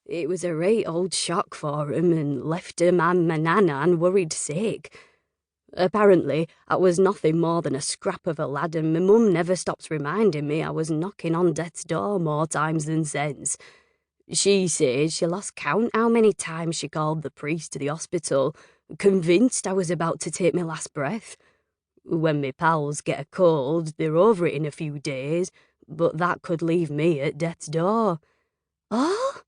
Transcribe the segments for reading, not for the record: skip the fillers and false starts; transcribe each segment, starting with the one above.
It was a right old shock for him and left him and my nana worried sick. Apparently, I was nothing more than a scrap of a lad, and my mum never stops reminding me I was knocking on death's door more times than sense. She says she lost count how many times she called the priest to the hospital, convinced I was about to take my last breath. When my pals get a cold, they're over it in a few days, but that could leave me at death's door. Oh?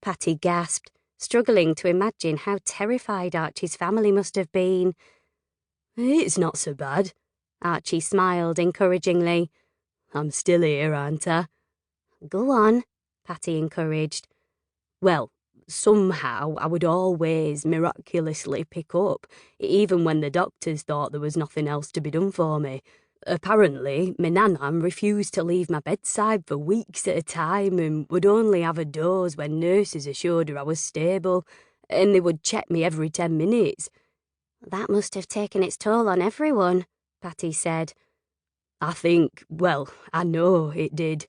Patty gasped, struggling to imagine how terrified Archie's family must have been. It's not so bad. Archie smiled encouragingly. I'm still here, aren't I? Go on, Patty encouraged. Well, somehow I would always miraculously pick up, even when the doctors thought there was nothing else to be done for me. Apparently, my nana refused to leave my bedside for weeks at a time and would only have a doze when nurses assured her I was stable, and they would check me every 10 minutes. That must have taken its toll on everyone, Patty said. I know it did.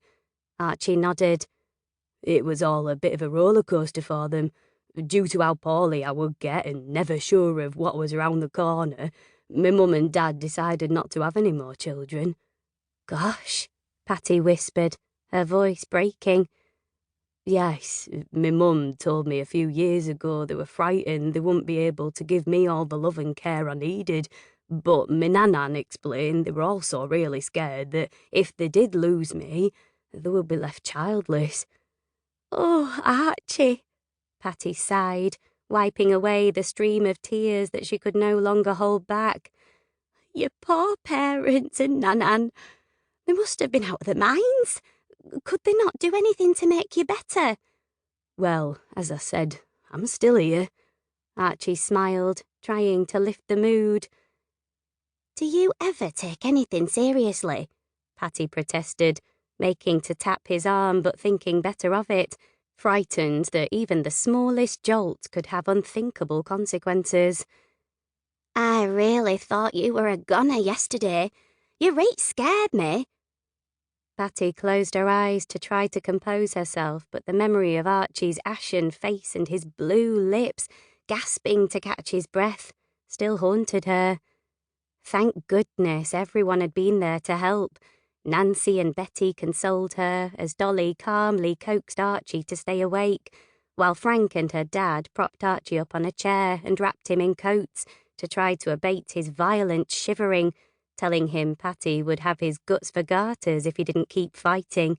Archie nodded. It was all a bit of a roller coaster for them. Due to how poorly I would get and never sure of what was around the corner, my mum and dad decided not to have any more children. Gosh, Patty whispered, her voice breaking. Yes, my mum told me a few years ago they were frightened they wouldn't be able to give me all the love and care I needed, but my nana explained they were also really scared that if they did lose me, they would be left childless. Oh, Archie, Patty sighed, wiping away the stream of tears that she could no longer hold back. Your poor parents and Nanan. They must have been out of their minds. Could they not do anything to make you better? Well, as I said, I'm still here. Archie smiled, trying to lift the mood. Do you ever take anything seriously? Patty protested, making to tap his arm but thinking better of it, frightened that even the smallest jolt could have unthinkable consequences. I really thought you were a goner yesterday. You right scared me. Patty closed her eyes to try to compose herself, but the memory of Archie's ashen face and his blue lips, gasping to catch his breath, still haunted her. Thank goodness everyone had been there to help. Nancy and Betty consoled her as Dolly calmly coaxed Archie to stay awake, while Frank and her dad propped Archie up on a chair and wrapped him in coats to try to abate his violent shivering, telling him Patty would have his guts for garters if he didn't keep fighting.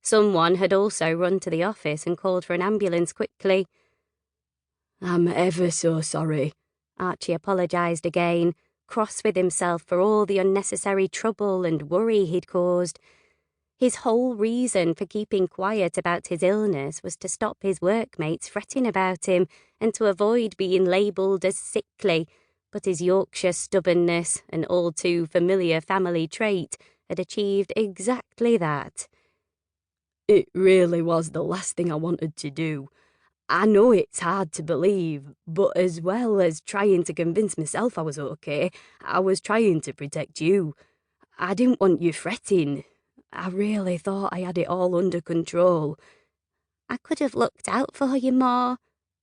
Someone had also run to the office and called for an ambulance quickly. I'm ever so sorry, Archie apologised again, cross with himself for all the unnecessary trouble and worry he'd caused. His whole reason for keeping quiet about his illness was to stop his workmates fretting about him and to avoid being labelled as sickly, but his Yorkshire stubbornness, an all-too-familiar family trait, had achieved exactly that. It really was the last thing I wanted to do. I know it's hard to believe, but as well as trying to convince myself I was okay, I was trying to protect you. I didn't want you fretting. I really thought I had it all under control. I could have looked out for you more,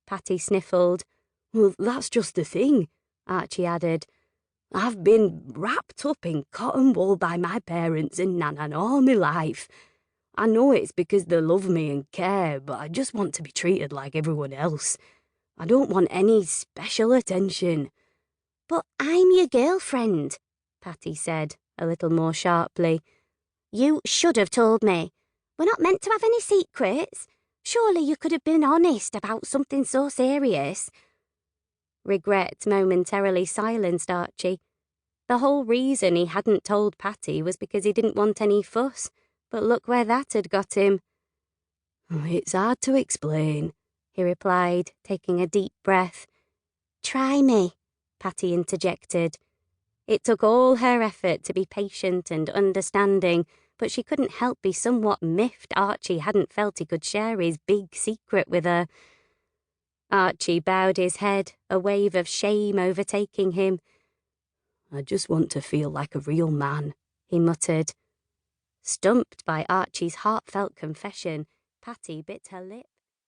Patty sniffled. Well, that's just the thing, Archie added. I've been wrapped up in cotton wool by my parents and Nana all my life. I know it's because they love me and care, but I just want to be treated like everyone else. I don't want any special attention. But I'm your girlfriend, Patty said, a little more sharply. You should have told me. We're not meant to have any secrets. Surely you could have been honest about something so serious. Regret momentarily silenced Archie. The whole reason he hadn't told Patty was because he didn't want any fuss. But look where that had got him. It's hard to explain, he replied, taking a deep breath. Try me, Patty interjected. It took all her effort to be patient and understanding, but she couldn't help be somewhat miffed Archie hadn't felt he could share his big secret with her. Archie bowed his head, a wave of shame overtaking him. I just want to feel like a real man, he muttered. Stumped by Archie's heartfelt confession, Patty bit her lip.